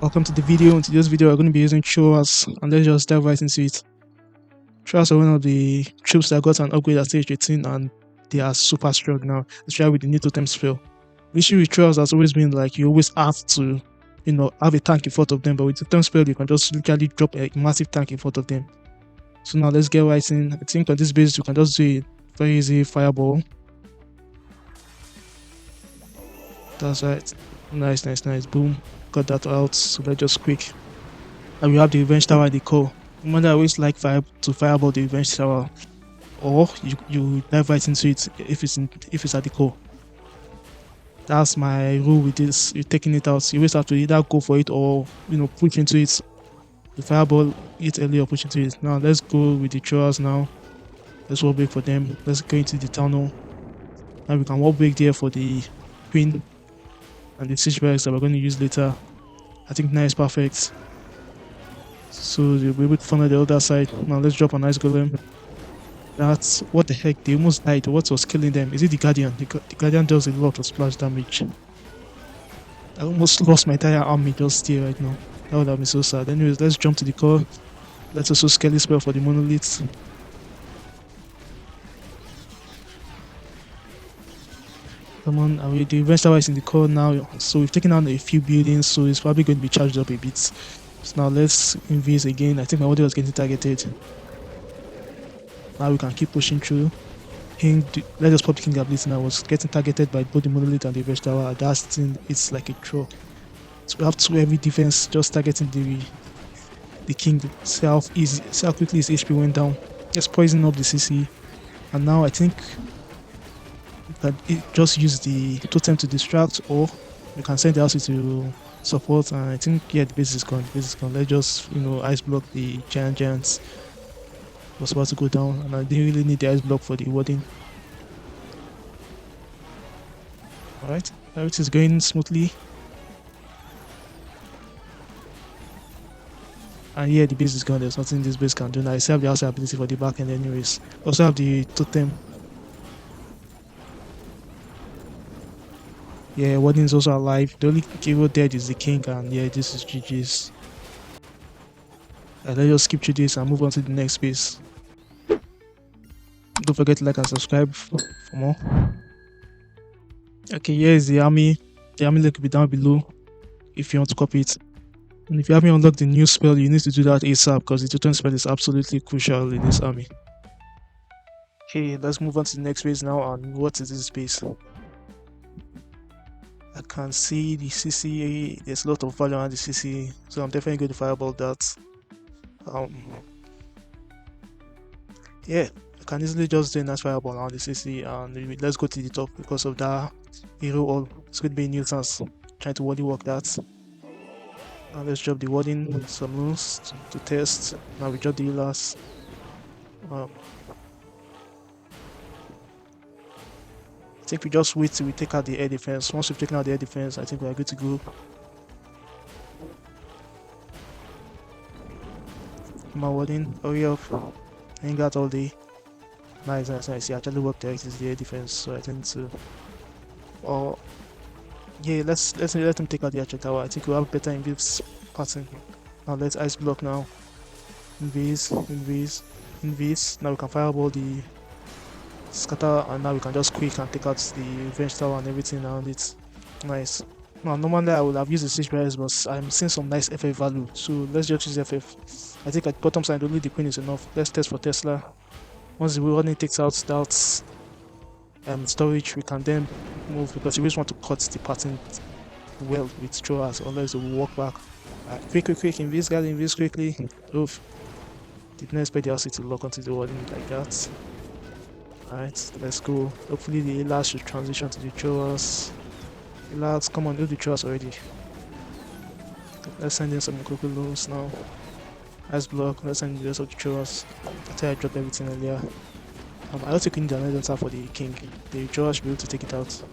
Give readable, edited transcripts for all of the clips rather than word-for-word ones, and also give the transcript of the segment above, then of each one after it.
Welcome to the video. In today's video, we're going to be using Chores, and let's just dive right into it. Chores are one of the troops that got an upgrade at stage 18, and they are super strong now, especially with the new Totem Spell. The issue with Chores has always been like you always have to, have a tank in front of them, but with the Totem Spell, you can just literally drop a massive tank in front of them. So now let's get right in. I think on this base, you can just do a very easy fireball. That's right. Nice, nice, nice. Boom. Got that out. So let's just quick. And we have the Revenge Tower at the core. Commander always like to fireball the Revenge Tower, or you dive right into it if it's at the core. That's my rule with this. You're taking it out. You always have to either go for it or push into it. The fireball it early or push into it. Now let's go with the Trolls now. Let's wall break for them. Let's go into the Townhall. Now we can wall break there for the Queen and the Siege Barracks that we're going to use later. I think now is perfect. So they'll be able to funnel the other side. Now let's drop an Ice Golem. That's what the heck, they almost died. What was killing them? Is it the Guardian? The Guardian does a lot of splash damage. I almost lost my entire army just here right now. That would have been so sad. Anyways, let's jump to the core. Let's also Skelly Spell for the monoliths. Come on, and the Revenge Tower is in the core now. So we've taken out a few buildings, so it's probably going to be charged up a bit. So now let's invade again. I think my body was getting targeted. Now we can keep pushing through. Let's just pop the King ability. I was getting targeted by both the monolith and the Revenge Tower. That thing, it's like a troll. So we have 2 heavy defense just targeting the King. See how quickly his HP went down. Just poisoning up the CC. And now I think that it just use the totem to distract, or you can send the house to support. And I think the base is gone. Let's just ice block the giants. Was about to go down, and I didn't really need the ice block for the warding. Alright, everything is going smoothly. And the base is gone. There's nothing this base can do now. I still have the house ability for the back end anyways. Also have the totem. Warding is also alive. The only hero dead is the king, and this is GG's. Let's just skip through this and move on to the next base. Don't forget to like and subscribe for more. Okay, here is the army. The army link will be down below if you want to copy it. And if you haven't unlocked the new spell, you need to do that ASAP because the Totem Spell is absolutely crucial in this army. Okay, let's move on to the next base now. And what is this base? I can see the CC. There's a lot of value around the CC, so I'm definitely going to fireball that. I can easily just do a nice fireball around the CC, and let's go to the top because of that hero all. It's going to be a nuisance trying to warding work that. Now let's drop the warding, some moves to test. Now we drop the healers. I think we just wait till we take out the air defense. Once we've taken out the air defense, I think we are good to go. Come on, warding, hurry up. Hang out all day. Nice. He actually worked there. It is the air defense, so I think to. Let's let him take out the archer tower. I think we'll have better invis pattern. Now let's ice block now. Invis. Now we can fireball the scatter, and now we can just quick and take out the revenge tower and everything around it. Nice. Now normally I would have used the siege barriers, but I'm seeing some nice FF value, so let's just use FF. I think at the bottom side only the queen is enough. Let's test for Tesla. Once the warning takes out that storage, we can then move, because we just want to cut the pattern well with throwers, unless we will walk back. Quick, invis, guys, invis quickly. Oof. Did not expect the house to lock onto the warning like that. Alright, let's go. Hopefully the healers should transition to the throwers. Healers, come on, do the throwers already. Let's send in some Kokolos now. Ice block, let's send the rest of the throwers. After I dropped everything earlier. I also need another tower for the king. The throwers should be able to take it out.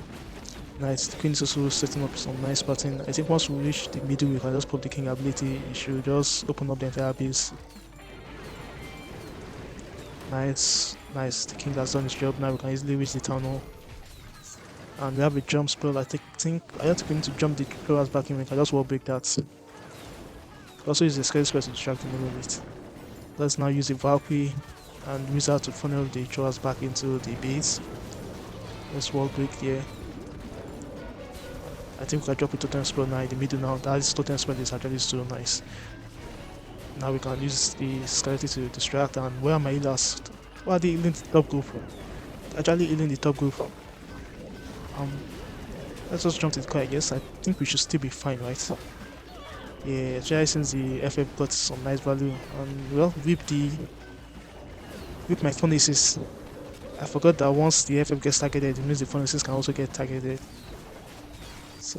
Nice, the queen is also setting up some nice pattern. I think once we reach the middle, we can just pop the king ability. It should just open up the entire base. Nice. The king has done his job. Now we can easily reach the town hall. And we have a jump spell. I think I have to need to jump the throwers back in. We can just wall break that. Also use the scary spell to distract the monolith. Let's now use the Valkyrie and Wizard to funnel the Troas back into the base. Let's wall break here. I think we can drop a Totem Spell now in the middle now. That Totem Spell is actually so nice. Now we can use the Skeleton to distract. And where are my healers? Why are they healing the top group? Actually healing the top group. Let's just jump to the car, I guess. I think we should still be fine, right? Yeah, especially since the FF got some nice value. And well, whip my furnaces. I forgot that once the FF gets targeted, it means the furnaces can also get targeted. So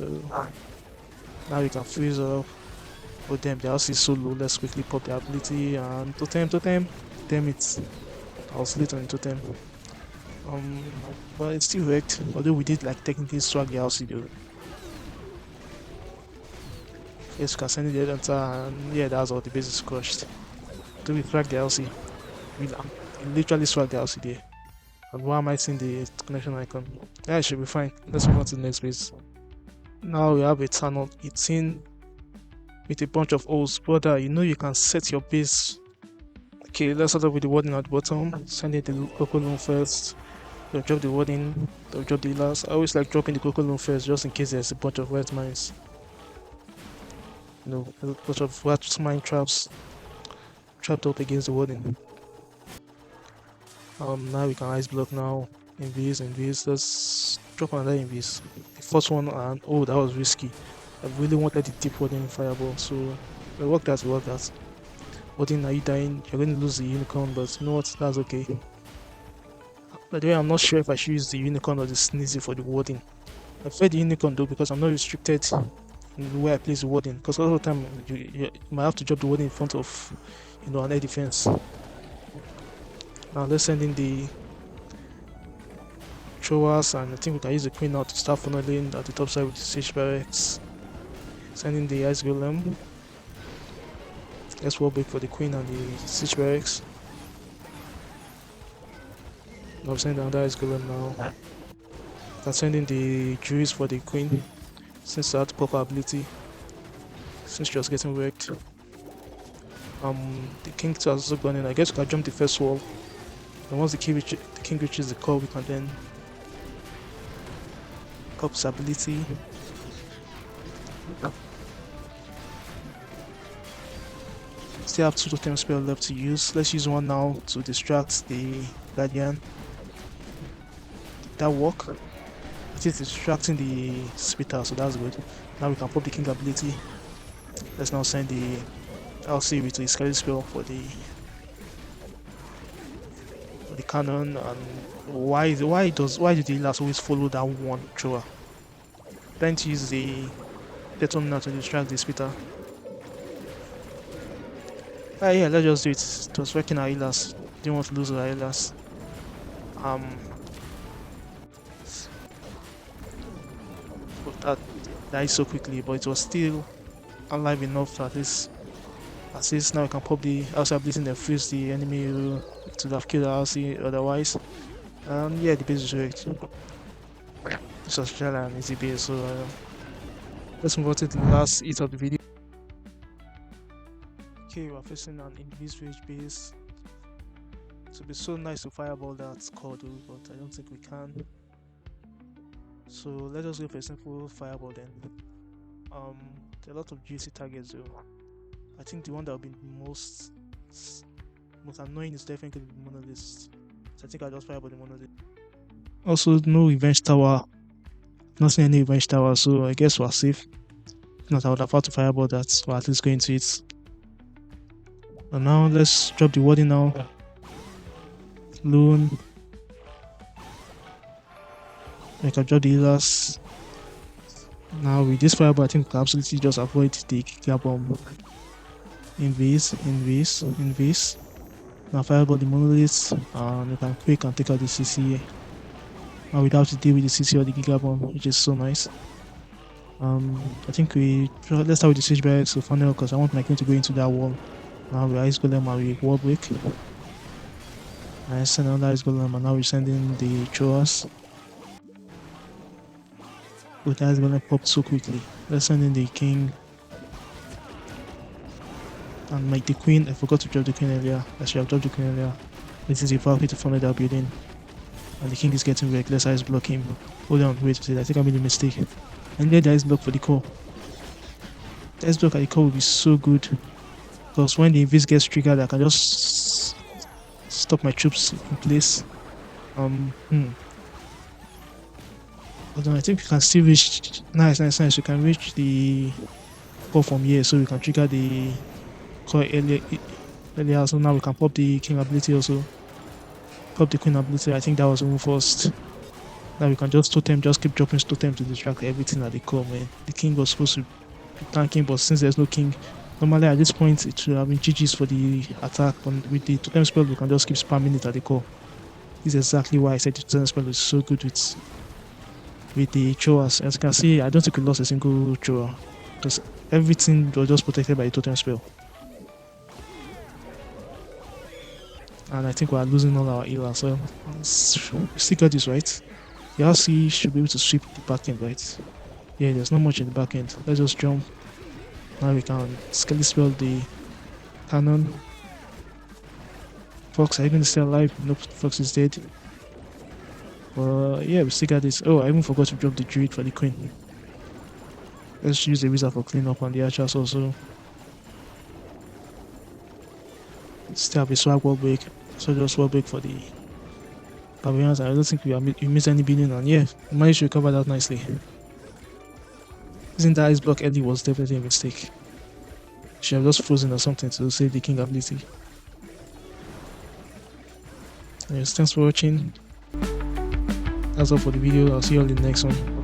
now we can freeze up. Oh damn, the house is so low. Let's quickly pop the ability and totem. Damn it. I was late on the totem. But it still worked, although we did like technically swag the house though. Yes, we can send it the enter, and yeah, that's all. The base is crushed. Do we swag the LC? We literally swag the LC there. And why am I seeing the connection icon? Yeah, it should be fine. Let's move on to the next base. Now we have a tunnel 18 with a bunch of holes. Brother, you know you can set your base. Okay, let's start off with the warding at the bottom. Send it the Coco Loan first. They'll drop the warding, they'll drop the last. I always like dropping the Coco Loan first just in case there's a bunch of red mines. You know, a bunch of red mine traps trapped up against the warding. Now we can ice block now. Invis. Let's drop another invis. The first one, and oh, that was risky. I really wanted the deep warding fireball, so we worked that. Warding, are you dying? You're going to lose the unicorn, but you know what? That's okay. By the way, I'm not sure if I should use the unicorn or the sneezy for the warding. I prefer the unicorn though because I'm not restricted in the way I place the warding. Because a lot of the time you might have to drop the warding in front of, you know, an air defense. Now let's send in the throwers, and I think we can use the queen now to start funneling at the top side with the siege barracks. Send in the ice golem. Let's wall break for the queen and the siege barracks. I'm sending another ice golem now. I'm sending the druids for the queen since I had proper ability. Since she was getting wrecked. The king has also gone in. I guess we can jump the first wall. And once the king reaches the core, we can then cop his ability. Still have 2 Totem Spell left to use. Let's use one now to distract the guardian. That work. It is distracting the spitter, so that's good. Now we can pop the king ability. Let's now send the LC with the scary spell for the cannon. And why do the healers always follow that one thrower? Trying to use the detonator to distract the spitter. Yeah, let's just do it. It was working our healers. Didn't want to lose our healers. That died so quickly, but it was still alive enough to at least now we can pop the LC ability and freeze the enemy who to have killed the LC otherwise. Yeah, the base is worked. This was really an easy base, so let's move on to the last hit of the video. Okay, we're facing an Invis Rage base. It would be so nice to fireball that core though, but I don't think we can. So let us go for a simple fireball then. There are a lot of juicy targets though. I think the one that will be most annoying is definitely the monolith. So I think I'll just fireball the monolith. Also, no revenge tower. Not seeing any revenge tower, so I guess we're safe. If not, I would have had to fireball that, or at least go into it. And now let's drop the warding now. Loon. I can drop the healers. Now with this fireball, I think we can absolutely just avoid the kicker bomb. Invis. Now fireball the monoliths, and we can quick and take out the CC. Now we don't have to deal with the CC or the giga bomb, which is so nice. I think let's start with the siege barracks to funnel because I want my king to go into that wall. Now we ice golem and we wall break. I send another ice golem, and now we send in the throwers. But the ice golem popped so quickly. Let's send in the king. And the queen, I forgot to drop the queen earlier. I should have dropped the queen earlier. This is a Valkyrie to follow that building. And the king is getting wrecked. Let's ice block him. Hold on, wait, I think I made a mistake. And then the ice block for the core. The ice block at the core will be so good. Because when the invis gets triggered, I can just stop my troops in place. But I think we can still reach. Nice. We can reach the core from here, so we can trigger the core earlier. So now we can pop the king ability also. Pop the queen ability. I think that was even first. Now we can just totem, just keep dropping totem to distract everything at the core, man. The king was supposed to be tanking, but since there's no king, normally at this point it should have been GG's for the attack. But with the totem spell, we can just keep spamming it at the core. This is exactly why I said the totem spell is so good with the throwers. As you can see, I don't think we lost a single thrower because everything was just protected by the totem spell. And I think we are losing all our healers, so we still got this right. The RC should be able to sweep the back end, right? Yeah, there's not much in the back end. Let's just jump. Now we can skelly spell the cannon. Fox, are you going to stay alive? Nope, Fox is dead. Yeah, we still got this. Oh, I even forgot to drop the druid for the queen. Let's use the wizard for cleanup on the archers also. Still have a swag wall break. So just wall break for the barbarians. I don't think we missed any building, and yeah, we managed to recover that nicely. Using that ice block early was definitely a mistake. Should have just frozen or something to save the king ability. Anyways, thanks for watching. That's all for the video. I'll see you all in the next one.